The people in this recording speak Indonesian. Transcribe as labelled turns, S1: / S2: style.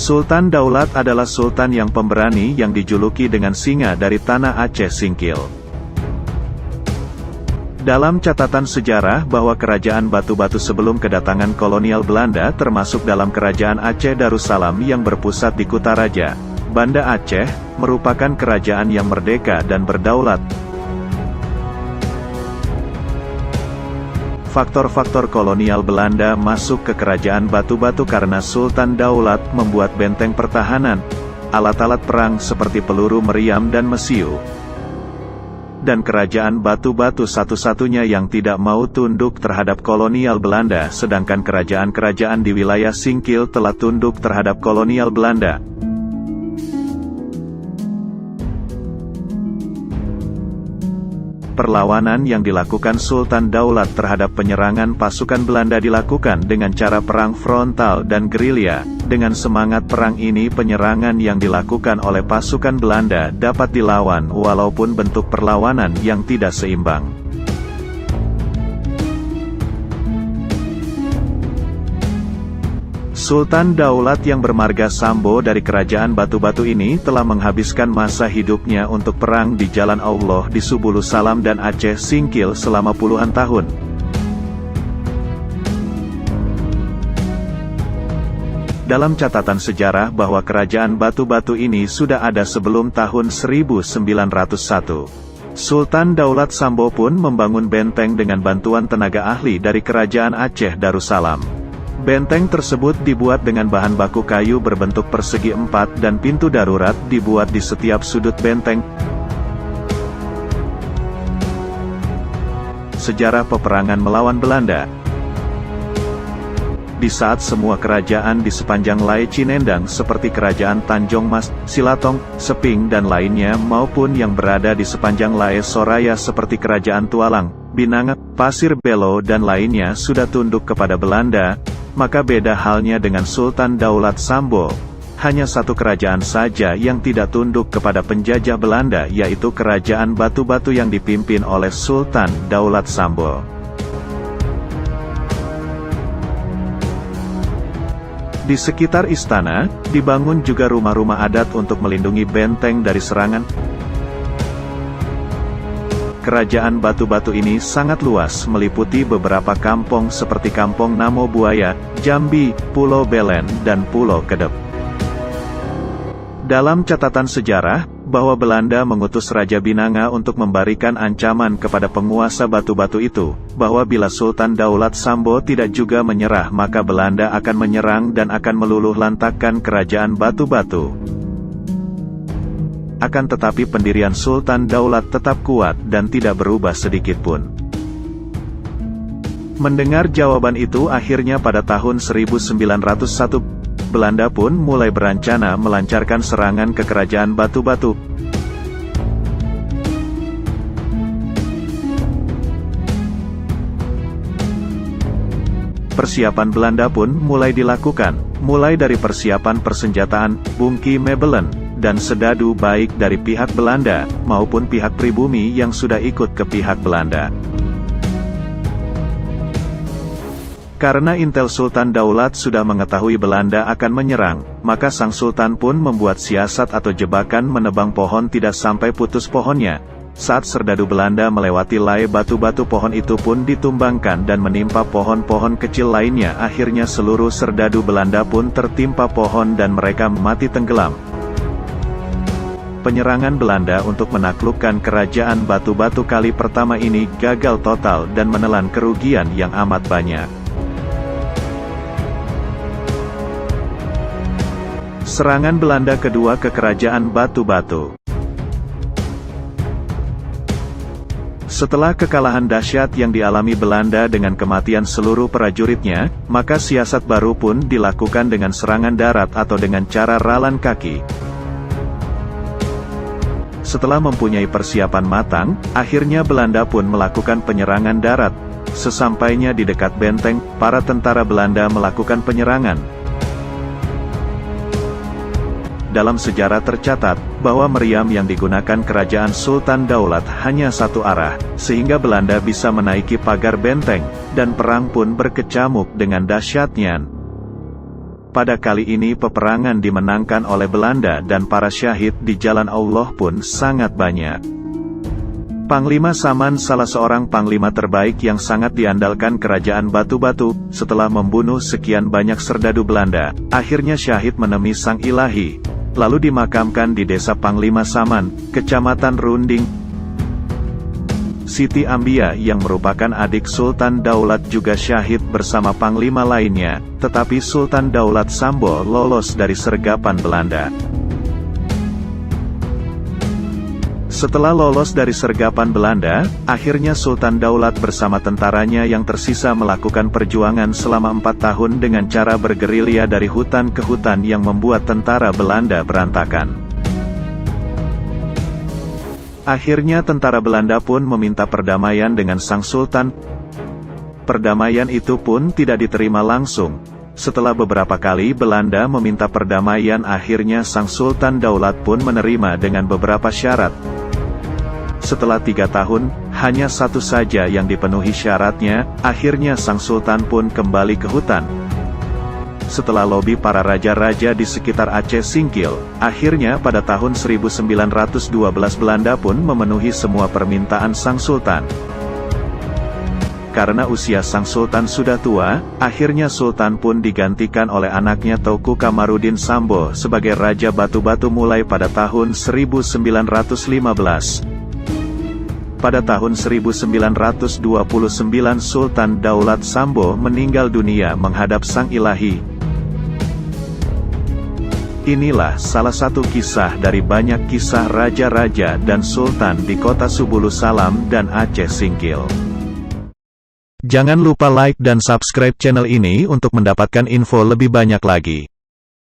S1: Sultan Daulat adalah sultan yang pemberani yang dijuluki dengan singa dari tanah Aceh Singkil. Dalam catatan sejarah bahwa kerajaan Batu-Batu sebelum kedatangan kolonial Belanda termasuk dalam kerajaan Aceh Darussalam yang berpusat di Kutaraja, Banda Aceh, merupakan kerajaan yang merdeka dan berdaulat. Faktor-faktor kolonial Belanda masuk ke kerajaan Batu-Batu karena Sultan Daulat membuat benteng pertahanan, alat-alat perang seperti peluru meriam dan mesiu. Dan kerajaan Batu-Batu satu-satunya yang tidak mau tunduk terhadap kolonial Belanda, sedangkan kerajaan-kerajaan di wilayah Singkil telah tunduk terhadap kolonial Belanda. Perlawanan yang dilakukan Sultan Daulat terhadap penyerangan pasukan Belanda dilakukan dengan cara perang frontal dan gerilya. Dengan semangat perang ini penyerangan yang dilakukan oleh pasukan Belanda dapat dilawan walaupun bentuk perlawanan yang tidak seimbang. Sultan Daulat yang bermarga Sambo dari kerajaan Batu-Batu ini telah menghabiskan masa hidupnya untuk perang di Jalan Allah di Subulu Salam dan Aceh Singkil selama puluhan tahun. Dalam catatan sejarah bahwa kerajaan Batu-Batu ini sudah ada sebelum tahun 1901. Sultan Daulat Sambo pun membangun benteng dengan bantuan tenaga ahli dari kerajaan Aceh Darussalam. Benteng tersebut dibuat dengan bahan baku kayu berbentuk persegi 4 dan pintu darurat dibuat di setiap sudut benteng. Sejarah peperangan melawan Belanda. Di saat semua kerajaan di sepanjang Lai Cinendang seperti kerajaan Tanjung Mas, Silatong, Seping dan lainnya maupun yang berada di sepanjang Lai Soraya seperti kerajaan Tualang, Binanga, Pasir Belo dan lainnya sudah tunduk kepada Belanda, maka beda halnya dengan Sultan Daulat Sambo. Hanya satu kerajaan saja yang tidak tunduk kepada penjajah Belanda, yaitu kerajaan Batu-Batu yang dipimpin oleh Sultan Daulat Sambo. Di sekitar istana, dibangun juga rumah-rumah adat untuk melindungi benteng dari serangan. Kerajaan Batu-Batu ini sangat luas, meliputi beberapa kampung seperti Kampung Namo Buaya, Jambi, Pulau Belen, dan Pulau Kedep. Dalam catatan sejarah, bahwa Belanda mengutus Raja Binanga untuk memberikan ancaman kepada penguasa Batu-Batu itu, bahwa bila Sultan Daulat Sambo tidak juga menyerah maka Belanda akan menyerang dan akan meluluh lantakkan kerajaan Batu-Batu. Akan tetapi pendirian Sultan Daulat tetap kuat dan tidak berubah sedikitpun. Mendengar jawaban itu akhirnya pada tahun 1901, Belanda pun mulai berencana melancarkan serangan ke kerajaan Batu-Batu. Persiapan Belanda pun mulai dilakukan, mulai dari persiapan persenjataan, bungki Mebelen, dan sedadu baik dari pihak Belanda, maupun pihak pribumi yang sudah ikut ke pihak Belanda. Karena intel Sultan Daulat sudah mengetahui Belanda akan menyerang, maka sang Sultan pun membuat siasat atau jebakan menebang pohon tidak sampai putus pohonnya. Saat serdadu Belanda melewati Lai Batu-Batu, pohon itu pun ditumbangkan dan menimpa pohon-pohon kecil lainnya. Akhirnya seluruh serdadu Belanda pun tertimpa pohon dan mereka mati tenggelam. Penyerangan Belanda untuk menaklukkan kerajaan Batu-Batu kali pertama ini gagal total dan menelan kerugian yang amat banyak. Serangan Belanda kedua ke kerajaan Batu-Batu. Setelah kekalahan dahsyat yang dialami Belanda dengan kematian seluruh prajuritnya, maka siasat baru pun dilakukan dengan serangan darat atau dengan cara ralan kaki. Setelah mempunyai persiapan matang, akhirnya Belanda pun melakukan penyerangan darat. Sesampainya di dekat benteng, para tentara Belanda melakukan penyerangan. Dalam sejarah tercatat, bahwa meriam yang digunakan kerajaan Sultan Daulat hanya satu arah, sehingga Belanda bisa menaiki pagar benteng, dan perang pun berkecamuk dengan dahsyatnya. pada kali ini peperangan dimenangkan oleh Belanda dan para syahid di jalan Allah pun sangat banyak. Panglima Saman salah seorang panglima terbaik yang sangat diandalkan kerajaan Batu-Batu, setelah membunuh sekian banyak serdadu Belanda, akhirnya syahid menemui Sang Ilahi, lalu dimakamkan di desa Panglima Saman, Kecamatan Runding. Siti Ambia yang merupakan adik Sultan Daulat juga syahid bersama panglima lainnya, tetapi Sultan Daulat Sambo lolos dari sergapan Belanda. Setelah lolos dari sergapan Belanda, akhirnya Sultan Daulat bersama tentaranya yang tersisa melakukan perjuangan selama 4 tahun dengan cara bergerilya dari hutan ke hutan yang membuat tentara Belanda berantakan. Akhirnya tentara Belanda pun meminta perdamaian dengan Sang Sultan. Perdamaian itu pun tidak diterima langsung. Setelah beberapa kali Belanda meminta perdamaian, akhirnya Sang Sultan Daulat pun menerima dengan beberapa syarat. Setelah 3 tahun, hanya satu saja yang dipenuhi syaratnya, akhirnya Sang Sultan pun kembali ke hutan. Setelah lobi para raja-raja di sekitar Aceh singkil, akhirnya pada tahun 1912 Belanda pun memenuhi semua permintaan Sang Sultan. Karena usia Sang Sultan sudah tua, akhirnya Sultan pun digantikan oleh anaknya Teuku Kamarudin Sambo sebagai Raja Batu-Batu mulai pada tahun 1915. Pada tahun 1929 Sultan Daulat Sambo meninggal dunia menghadap Sang Ilahi. Inilah salah satu kisah dari banyak kisah raja-raja dan sultan di kota Subulu Salam dan Aceh Singkil. Jangan lupa like dan subscribe channel ini untuk mendapatkan info lebih banyak lagi.